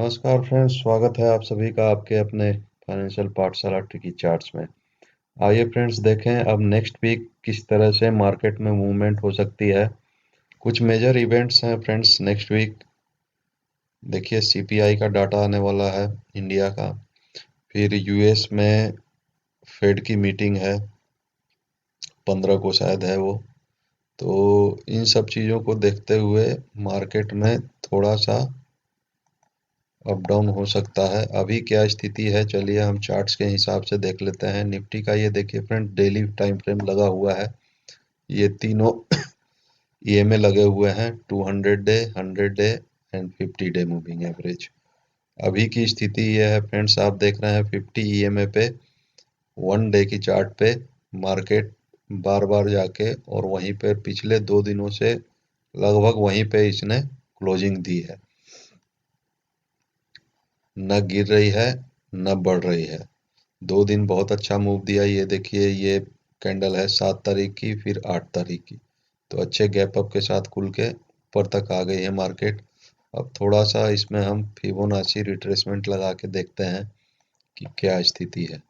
नमस्कार फ्रेंड्स, स्वागत है आप सभी का आपके अपने फाइनेंशियल पाठशाला ट्रिकी चार्ट्स में। आइए फ्रेंड्स देखें अब नेक्स्ट वीक किस तरह से मार्केट में मूवमेंट हो सकती है। कुछ मेजर इवेंट्स हैं फ्रेंड्स नेक्स्ट वीक। देखिए सीपीआई का डाटा आने वाला है इंडिया का, फिर यूएस में फेड की मीटिंग है 15 को शायद है वो। तो इन सब चीज़ों को देखते हुए मार्केट में थोड़ा सा अप डाउन हो सकता है। अभी क्या स्थिति है चलिए हम चार्ट्स के हिसाब से देख लेते हैं। निफ्टी का ये देखिए फ्रेंड, डेली टाइम फ्रेम लगा हुआ है। ये तीनों ईएमए लगे हुए हैं, 200 day, 100 day and 50 day moving average. अभी की स्थिति ये है फ्रेंड्स, आप देख रहे हैं 50 ईएमए पे 1 डे की चार्ट पे मार्केट बार बार जाके और वहीं पे पिछले 2 दिनों से लगभग वहीं पे इसने क्लोजिंग दी है। न गिर रही है न बढ़ रही है। 2 दिन बहुत अच्छा मूव दिया। ये देखिए ये कैंडल है 7 तारीख की, फिर 8 तारीख की। तो अच्छे गैप अप के साथ खुल के ऊपर तक आ गई है मार्केट। अब थोड़ा सा इसमें हम फिबोनाची रिट्रेसमेंट लगा के देखते हैं कि क्या स्थिति है।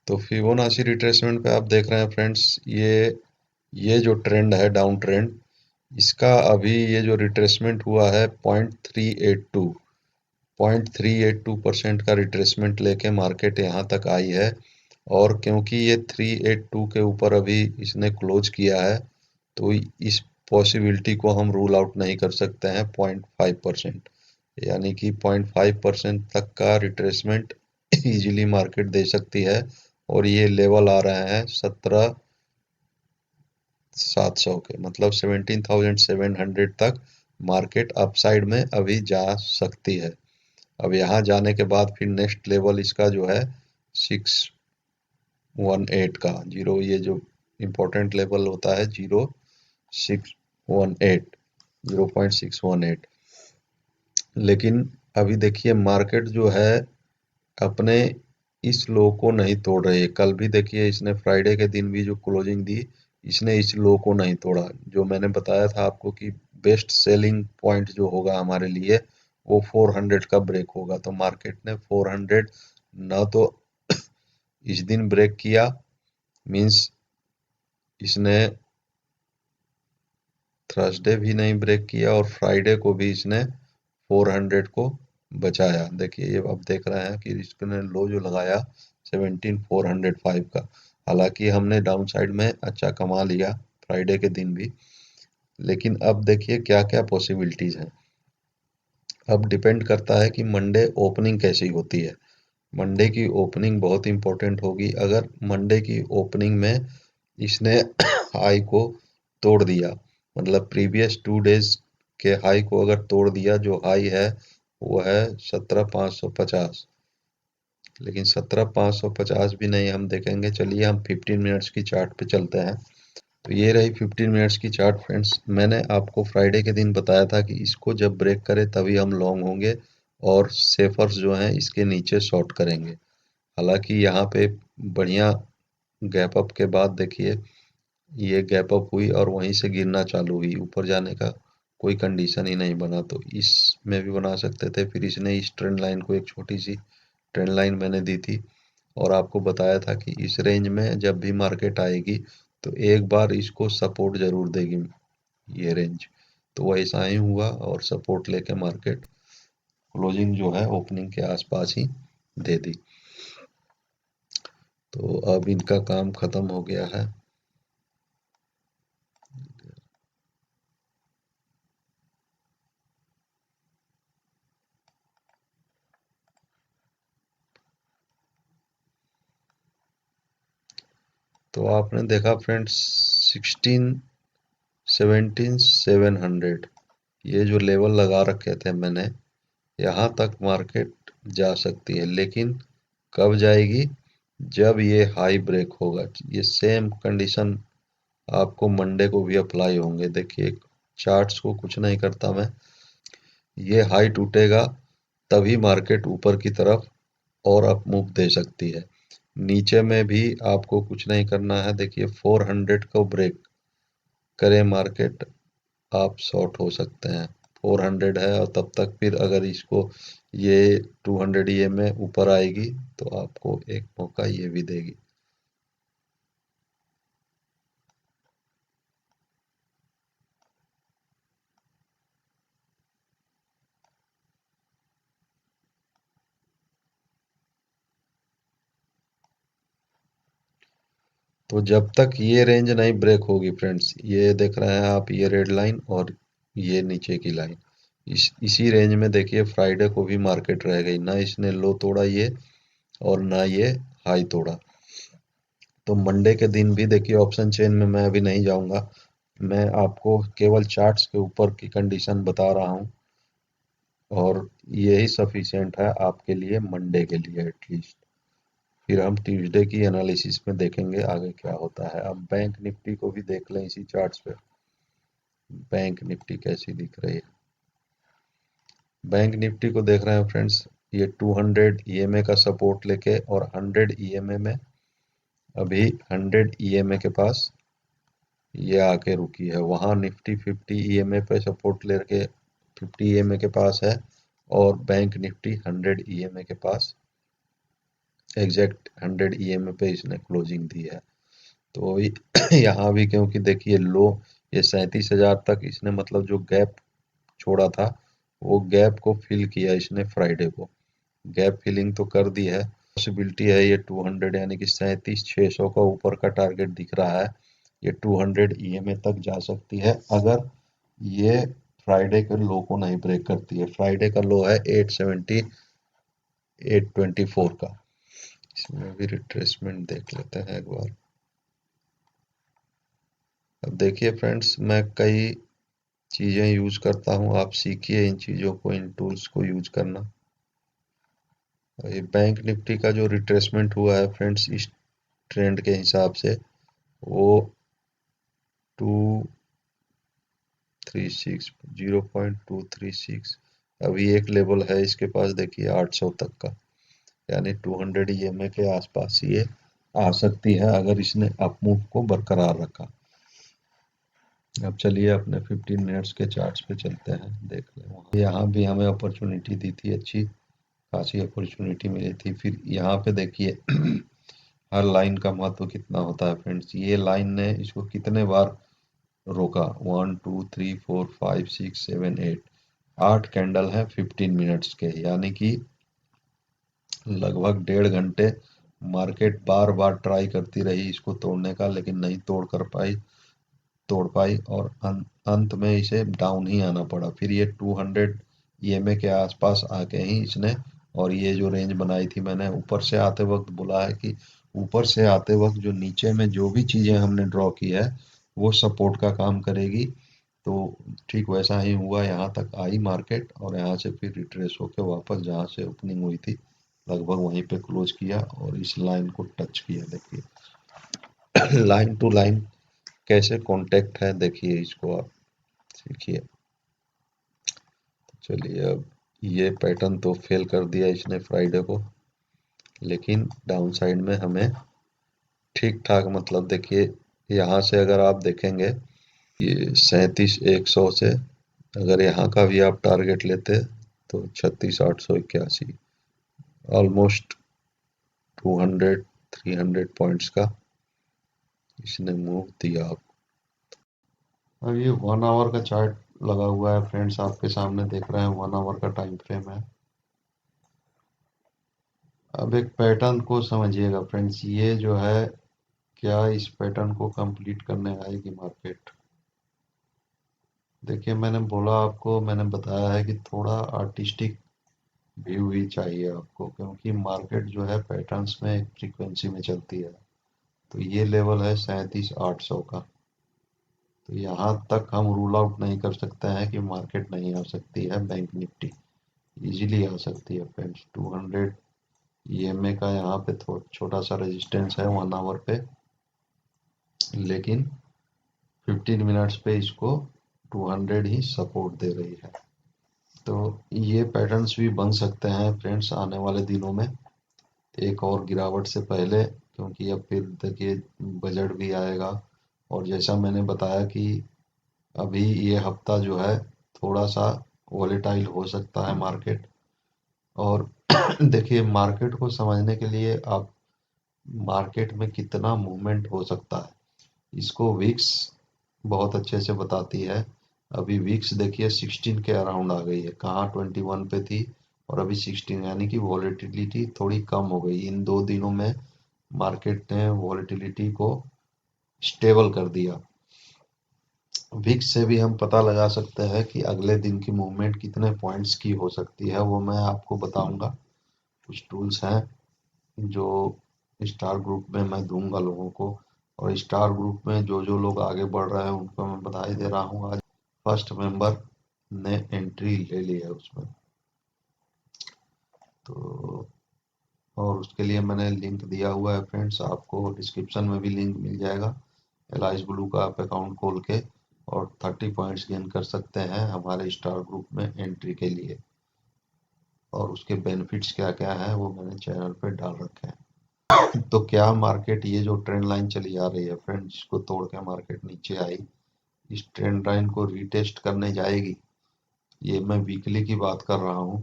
तो फिबोनाची रिट्रेसमेंट पे आप देख रहे हैं फ्रेंड्स, ये जो ट्रेंड है डाउन ट्रेंड, इसका अभी ये जो रिट्रेसमेंट हुआ है 0.382% का रिट्रेसमेंट लेके मार्केट यहाँ तक आई है। और क्योंकि ये 382 के ऊपर अभी इसने क्लोज किया है, तो इस पॉसिबिलिटी को हम रूल आउट नहीं कर सकते हैं। 0.5%, यानी कि 0.5% तक का रिट्रेसमेंट इजीली मार्केट दे सकती है। और ये लेवल आ रहे हैं 17,700 के, मतलब 17,700 तक मार्केट अपसाइड में अभी जा सकती है। अब यहाँ जाने के बाद फिर नेक्स्ट लेवल इसका जो है 618 का, जीरो, ये जो इम्पोर्टेंट लेवल होता है 0.618, 0.618। लेकिन अभी देखिए मार्केट जो है अपने इस लो को नहीं तोड़ रही है। कल भी देखिए इसने फ्राइडे के दिन भी जो क्लोजिंग दी, इसने इस लो को नहीं तोड़ा। जो मैंने बताया था आपको कि बेस्ट सेलिंग पॉइंट जो होगा हमारे लिए वो 400 का ब्रेक होगा। तो मार्केट ने 400 न तो इस दिन ब्रेक किया, मींस इसने थर्सडे भी नहीं ब्रेक किया और फ्राइडे को भी इसने 400 को बचाया। देखिए ये अब देख रहे हैं कि इसने लो जो लगाया 17,405 का। हालांकि हमने डाउन साइड में अच्छा कमा लिया फ्राइडे के दिन भी, लेकिन अब देखिए क्या क्या पॉसिबिलिटीज हैं। अब डिपेंड करता है कि मंडे ओपनिंग कैसी होती है। मंडे की ओपनिंग बहुत इंपॉर्टेंट होगी। अगर मंडे की ओपनिंग में इसने हाई को तोड़ दिया, मतलब प्रीवियस 2 डेज के हाई को अगर तोड़ दिया, जो हाई है वो है 17,550, लेकिन 17,550 भी नहीं हम देखेंगे। चलिए हम 15 मिनट्स की चार्ट पे चलते हैं। तो ये रही 15 मिनट्स की चार्ट फ्रेंड्स। मैंने आपको फ्राइडे के दिन बताया था कि इसको जब ब्रेक करे तभी हम लॉन्ग होंगे और सेफर्स जो हैं इसके नीचे शॉर्ट करेंगे। हालांकि यहाँ पे बढ़िया गैप अप के बाद देखिए ये गैप अप हुई और वहीं से गिरना चालू हुई। ऊपर जाने का कोई कंडीशन ही नहीं बना, तो इसमें भी बना सकते थे। फिर इसने इस ट्रेंड लाइन को, एक छोटी सी ट्रेंड लाइन मैंने दी थी और आपको बताया था कि इस रेंज में जब भी मार्केट आएगी तो एक बार इसको सपोर्ट जरूर देगी ये रेंज। तो वैसा ही हुआ और सपोर्ट लेके मार्केट क्लोजिंग जो है ओपनिंग के आसपास ही दे दी। तो अब इनका काम खत्म हो गया है। तो आपने देखा फ्रेंड्स 17,700 ये जो लेवल लगा रखे थे मैंने, यहाँ तक मार्केट जा सकती है। लेकिन कब जाएगी? जब ये हाई ब्रेक होगा। ये सेम कंडीशन आपको मंडे को भी अप्लाई होंगे। देखिए चार्ट्स को कुछ नहीं करता मैं, ये हाई टूटेगा तभी मार्केट ऊपर की तरफ और अप मूव दे सकती है। नीचे में भी आपको कुछ नहीं करना है। देखिए 400 को ब्रेक करे मार्केट, आप शॉर्ट हो सकते हैं। 400 है और तब तक फिर अगर इसको ये 200 EMA ऊपर आएगी तो आपको एक मौका ये भी देगी। तो जब तक ये रेंज नहीं ब्रेक होगी फ्रेंड्स, ये देख रहे हैं आप, ये रेड लाइन और ये नीचे की लाइन, इसी रेंज में देखिए फ्राइडे को भी मार्केट रह गई ना, इसने लो तोड़ा ये और ना ये हाई तोड़ा। तो मंडे के दिन भी देखिए ऑप्शन चेन में मैं अभी नहीं जाऊंगा, मैं आपको केवल चार्ट्स के ऊपर की कंडीशन बता रहा हूँ और यही सफिशिएंट है आपके लिए मंडे के लिए एटलीस्ट। फिर हम ट्यूसडे की एनालिसिस में देखेंगे आगे क्या होता है। अब बैंक निफ्टी को भी देख लें इसी चार्ट्स पे, बैंक निफ्टी कैसी दिख रही है। बैंक निफ्टी को देख रहे हैं फ्रेंड्स, ये 200 EMA का सपोर्ट लेके और 100 EMA में, अभी 100 EMA के पास ये आके रुकी है। वहाँ निफ्टी 50 EMA पे सपोर्ट लेके 50 EMA के पास है और बैंक निफ्टी 100 EMA के पास, एग्जैक्ट 100 EMA पे इसने क्लोजिंग दी है। तो यहाँ भी क्योंकि देखिए लो, ये 37,000 तक इसने मतलब जो गैप छोड़ा था वो गैप को फिल किया इसने फ्राइडे को, गैप फिलिंग तो कर दी है। पॉसिबिलिटी है ये 200 यानी कि 37,600 का ऊपर का टारगेट दिख रहा है, ये 200 EMA तक जा सकती है अगर ये फ्राइडे के लो को नहीं ब्रेक करती है। फ्राइडे का लो है 870 824 का। इसमें भी रिट्रेसमेंट देख लेते हैं एक बार। अब देखिए फ्रेंड्स, मैं कई चीज़ें यूज़ करता हूँ, आप सीखिए इन चीज़ों को, इन टूल्स को यूज़ करना। ये बैंक निफ्टी का जो रिट्रेसमेंट हुआ है फ्रेंड्स, इस ट्रेंड के हिसाब से वो 236 0.236, अभी एक लेवल है इसके पास देखिए 800 तक का, यानी 200 EMA के आसपास ये आ सकती है अगर इसने अप मूव को बरकरार रखा। अब चलिए अपने 15 मिनट्स के चार्ट्स पे चलते हैं, देख लें वहाँ, यहाँ भी हमें अपॉर्चुनिटी दी थी, अच्छी खासी अपॉर्चुनिटी मिली थी। फिर यहाँ पे देखिए हर लाइन का महत्व कितना होता है फ्रेंड्स, ये लाइन ने इसको कितने बार रोका, 1 2 3 4 5 6 7 8, 8 कैंडल है 15 मिनट्स के, यानी कि लगभग 1.5 घंटे मार्केट बार बार ट्राई करती रही इसको तोड़ने का, लेकिन नहीं तोड़ पाई और अंत में इसे डाउन ही आना पड़ा। फिर ये 200 EMA के आसपास आके ही इसने, और ये जो रेंज बनाई थी मैंने ऊपर से आते वक्त बोला है कि ऊपर से आते वक्त जो नीचे में जो भी चीज़ें हमने ड्रॉ की है वो सपोर्ट का काम करेगी। तो ठीक वैसा ही हुआ, यहाँ तक आई मार्केट और यहाँ से फिर रिट्रेस होकर वापस जहाँ से ओपनिंग हुई थी लगभग वहीं पे क्लोज किया और इस लाइन को टच किया। देखिए लाइन टू लाइन कैसे कांटेक्ट है, देखिए इसको आप सीखिए। चलिए अब ये पैटर्न तो फेल कर दिया इसने फ्राइडे को, लेकिन डाउन साइड में हमें ठीक ठाक, मतलब देखिए यहाँ से अगर आप देखेंगे ये 37,100 से अगर यहाँ का भी आप टारगेट लेते तो 36,881, ऑलमोस्ट 200 300 पॉइंट्स का इसने मूव दिया। आप अब ये 1 आवर का चार्ट लगा हुआ है फ्रेंड्स, आपके सामने देख रहे हैं 1 आवर का टाइम फ्रेम है। अब एक पैटर्न को समझिएगा फ्रेंड्स, ये जो है क्या इस पैटर्न को कंप्लीट करने आएगी मार्केट। देखिए मैंने बोला आपको, मैंने बताया है कि थोड़ा आर्टिस्टिक व्यू ही चाहिए आपको, क्योंकि मार्केट जो है पैटर्न्स में एक फ्रीक्वेंसी में चलती है। तो ये लेवल है 37,800 का, तो यहाँ तक हम रूल आउट नहीं कर सकते हैं कि मार्केट नहीं आ सकती है। बैंक निफ्टी इजीली आ सकती है फ्रेंड्स। 200 EMA का यहाँ पे छोटा सा रेजिस्टेंस है 1 आवर पे, लेकिन 15 मिनट्स पे इसको 200 ही सपोर्ट दे रही है। तो ये पैटर्न्स भी बन सकते हैं फ्रेंड्स आने वाले दिनों में। एक और गिरावट से पहले, क्योंकि अब फिर देखिए बजट भी आएगा। और जैसा मैंने बताया कि अभी ये हफ्ता जो है थोड़ा सा वॉलेटाइल हो सकता है मार्केट। और देखिए मार्केट को समझने के लिए आप मार्केट में कितना मूवमेंट हो सकता है इसको विक्स बहुत अच्छे से बताती है। अभी विक्स देखिए 16 के अराउंड आ गई है, कहाँ 21 पे थी और अभी 16, यानी कि वॉलेटिलिटी थोड़ी कम हो गई इन 2 दिनों में। मार्केट ने वॉलेटिलिटी को स्टेबल कर दिया। विक्स से भी हम पता लगा सकते हैं कि अगले दिन की मूवमेंट कितने पॉइंट्स की हो सकती है, वो मैं आपको बताऊंगा। कुछ टूल्स हैं जो स्टार ग्रुप में मैं दूंगा लोगों को, और स्टार ग्रुप में जो जो लोग आगे बढ़ रहे हैं उनको मैं बधाई दे रहा हूँ। आज फर्स्ट मेंबर ने एंट्री ले ली है उसमें, तो और उसके लिए मैंने लिंक दिया हुआ है फ्रेंड्स, आपको डिस्क्रिप्शन में भी लिंक मिल जाएगा। एलाइस ब्लू का आप अकाउंट खोल के और 30 पॉइंट्स गेन कर सकते हैं हमारे स्टार ग्रुप में एंट्री के लिए। और उसके बेनिफिट्स क्या क्या हैं वो मैंने चैनल पे डाल रखे हैं। तो क्या मार्केट ये जो ट्रेंड लाइन चली आ रही है फ्रेंड्स, जिसको तोड़ के मार्केट नीचे आई, इस ट्रेंड लाइन को रीटेस्ट करने जाएगी? ये मैं वीकली की बात कर रहा हूँ।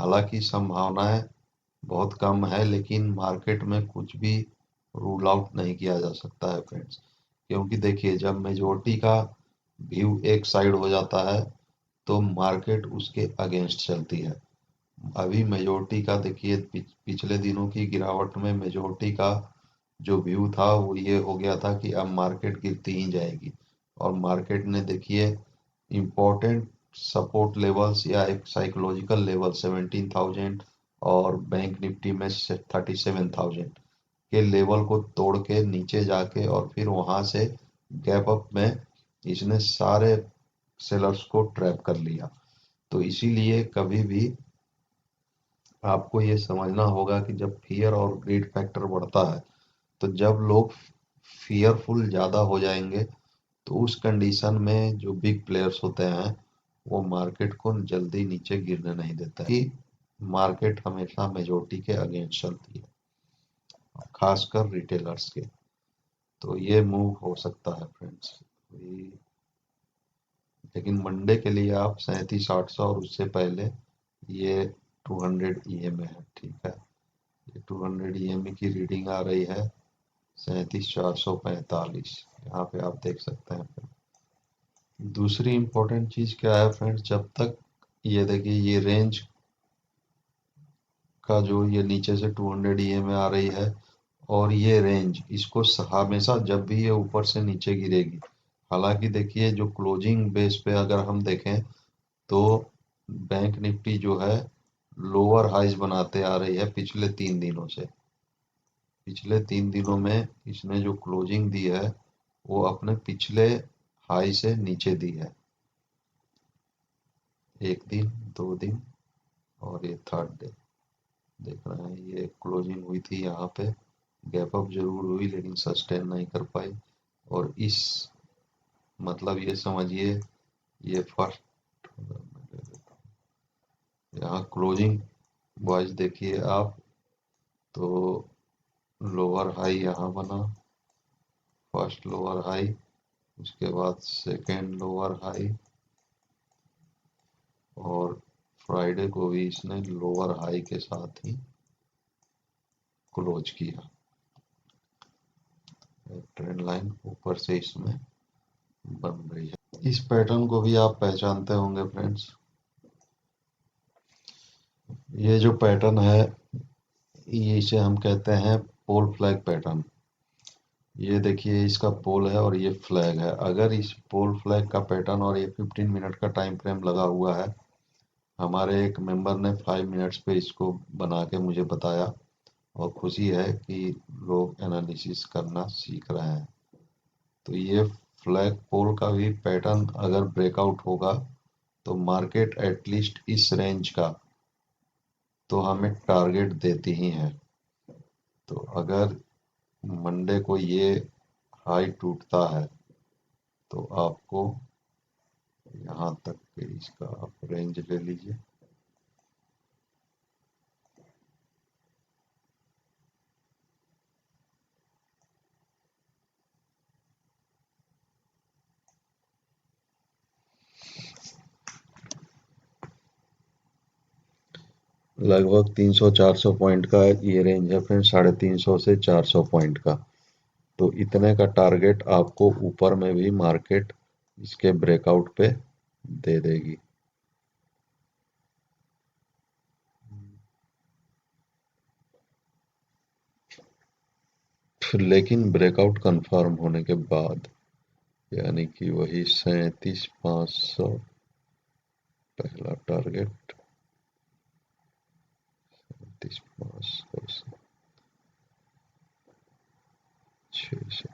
हालांकि संभावनाएं बहुत कम है, लेकिन मार्केट में कुछ भी रूल आउट नहीं किया जा सकता है फ्रेंड्स। क्योंकि देखिए जब मेजोरिटी का व्यू एक साइड हो जाता है तो मार्केट उसके अगेंस्ट चलती है। अभी मेजोरिटी का देखिए पिछले दिनों की गिरावट में मेजोरिटी का जो व्यू था वो ये हो गया था कि अब मार्केट गिरती ही जाएगी। और मार्केट ने देखिए इम्पोर्टेंट सपोर्ट लेवल्स या एक साइकोलॉजिकल लेवल 17,000 और बैंक निफ्टी में 37,000 के लेवल को तोड़ के नीचे जाके और फिर वहां से गैप अप में इसने सारे सेलर्स को ट्रैप कर लिया। तो इसीलिए कभी भी आपको ये समझना होगा कि जब फियर और ग्रीड फैक्टर बढ़ता है, तो जब लोग फियरफुल ज़्यादा हो जाएंगे तो उस कंडीशन में जो बिग प्लेयर्स होते हैं वो मार्केट को जल्दी नीचे गिरने नहीं देता है, कि मार्केट हमेशा मेजोरिटी के अगेंस्ट चलती है, खासकर रिटेलर्स के। तो ये मूव हो सकता है फ्रेंड्स। लेकिन मंडे के लिए आप 37,800 और उससे पहले ये 200 EMA है, ठीक है। ये 200 EMA की रीडिंग आ रही है 37,445, यहाँ पे आप देख सकते हैं। दूसरी इम्पोर्टेंट चीज़ क्या है फ्रेंड्स, जब तक ये देखिए ये रेंज का जो ये नीचे से 200 EMA आ रही है और ये रेंज इसको हमेशा जब भी ये ऊपर से नीचे गिरेगी, हालांकि देखिए जो क्लोजिंग बेस पे अगर हम देखें तो बैंक निफ्टी जो है लोअर हाइज बनाते आ रही है पिछले 3 दिनों से। पिछले 3 दिनों में इसने जो क्लोजिंग दी है वो अपने पिछले हाई से नीचे दी है। एक दिन, 2 दिन और ये थर्ड डे देख रहे हैं, ये क्लोजिंग हुई थी यहाँ पे, गैप अप जरूर हुई लेकिन सस्टेन नहीं कर पाई। और इस मतलब ये समझिए ये फर्स्ट, यहाँ क्लोजिंग वाइज देखिए आप, तो लोअर हाई यहाँ बना, फर्स्ट लोअर हाई, उसके बाद सेकेंड लोअर हाई, और फ्राइडे को भी इसने लोअर हाई के साथ ही क्लोज किया। ट्रेंड लाइन ऊपर से इसमें बन रही है। इस पैटर्न को भी आप पहचानते होंगे फ्रेंड्स। ये जो पैटर्न है ये इसे हम कहते हैं पोल फ्लैग पैटर्न। ये देखिए इसका पोल है और ये फ्लैग है। अगर इस पोल फ्लैग का पैटर्न और ये 15 मिनट का टाइम फ्रेम लगा हुआ है, हमारे एक मेंबर ने 5 मिनट्स पे इसको बना के मुझे बताया, और खुशी है कि लोग एनालिसिस करना सीख रहे हैं। तो ये फ्लैग पोल का भी पैटर्न अगर ब्रेकआउट होगा तो मार्केट एटलीस्ट इस रेंज का तो हमें टारगेट देती ही है। तो अगर मंडे को ये हाई टूटता है तो आपको यहाँ तक के इसका आप रेंज ले लीजिए। लगभग 300-400 पॉइंट का ये रेंज है फ्रेंड, 350 से 400 पॉइंट का। तो इतने का टारगेट आपको ऊपर में भी मार्केट इसके ब्रेकआउट पे दे देगी। फिर लेकिन ब्रेकआउट कंफर्म होने के बाद, यानी कि वही 37,500 पहला टारगेट, 37,500 से 600,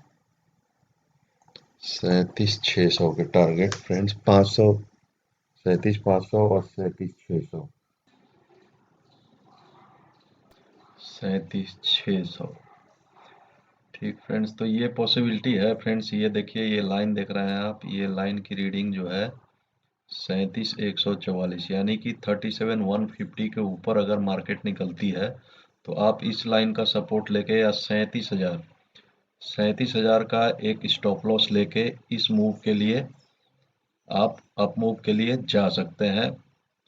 37,600 के टारगेट फ्रेंड्स, 500, 37,500 और 37,600, 37,600। ठीक फ्रेंड्स, तो ये पॉसिबिलिटी है फ्रेंड्स। ये देखिए, ये लाइन देख रहे हैं आप, ये लाइन की रीडिंग जो है 37,144, यानी कि 37,150 के ऊपर अगर मार्केट निकलती है तो आप इस लाइन का सपोर्ट लेके या 37,000 का एक स्टॉप लॉस लेके इस मूव के लिए आप अप मूव के लिए जा सकते हैं,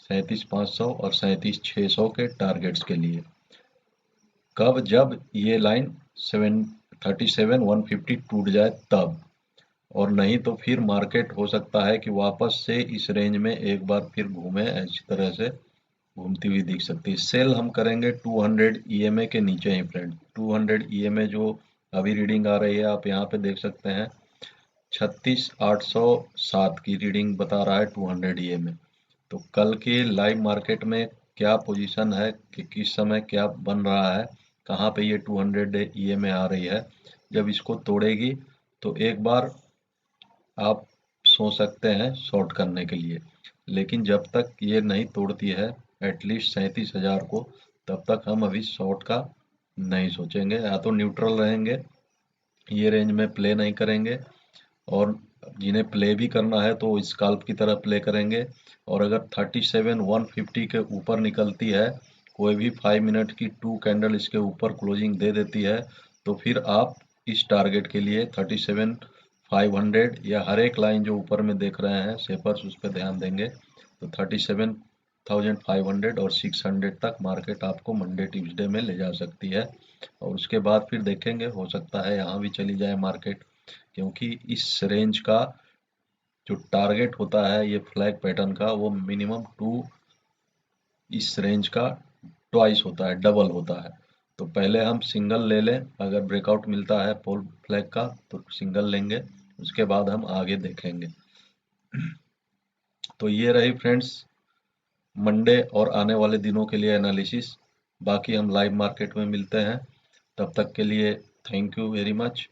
37,500 और 37,600 के टारगेट्स के लिए। कब? जब ये लाइन 37,150 टूट जाए तब। और नहीं तो फिर मार्केट हो सकता है कि वापस से इस रेंज में एक बार फिर घूमे, इस तरह से घूमती हुई दिख सकती है। सेल हम करेंगे 200 ईएमए के नीचे ही फ्रेंड। 200 ईएमए जो अभी रीडिंग आ रही है, आप यहाँ पे देख सकते हैं, 36,807 की रीडिंग बता रहा है 200 ईएमए। तो कल के लाइव मार्केट में क्या पोजीशन है कि किस समय क्या बन रहा है, कहाँ पे ये 200 ईएमए आ रही है, जब इसको तोड़ेगी तो एक बार आप सोच सकते हैं शॉर्ट करने के लिए। लेकिन जब तक ये नहीं तोड़ती है एटलीस्ट 37,000 को, तब तक हम अभी शॉर्ट का नहीं सोचेंगे। या तो न्यूट्रल रहेंगे, ये रेंज में प्ले नहीं करेंगे, और जिन्हें प्ले भी करना है तो स्काल्प की तरह प्ले करेंगे। और अगर 37,150 के ऊपर निकलती है, कोई भी 5 मिनट की 2 कैंडल इसके ऊपर क्लोजिंग दे देती है, तो फिर आप इस टारगेट के लिए 37,500 या हर एक लाइन जो ऊपर में देख रहे हैं शेपर्स, उस पर ध्यान देंगे तो 37,500 और 600 तक मार्केट आपको मंडे ट्यूसडे में ले जा सकती है। और उसके बाद फिर देखेंगे, हो सकता है यहाँ भी चली जाए मार्केट, क्योंकि इस रेंज का जो टारगेट होता है ये फ्लैग पैटर्न का, वो मिनिमम टू इस रेंज का ट्वाइस होता है, डबल होता है। तो पहले हम सिंगल ले लें, अगर ब्रेकआउट मिलता है पोल फ्लैग का तो सिंगल लेंगे, उसके बाद हम आगे देखेंगे। तो ये रही फ्रेंड्स मंडे और आने वाले दिनों के लिए एनालिसिस। बाकी हम लाइव मार्केट में मिलते हैं, तब तक के लिए थैंक यू वेरी मच।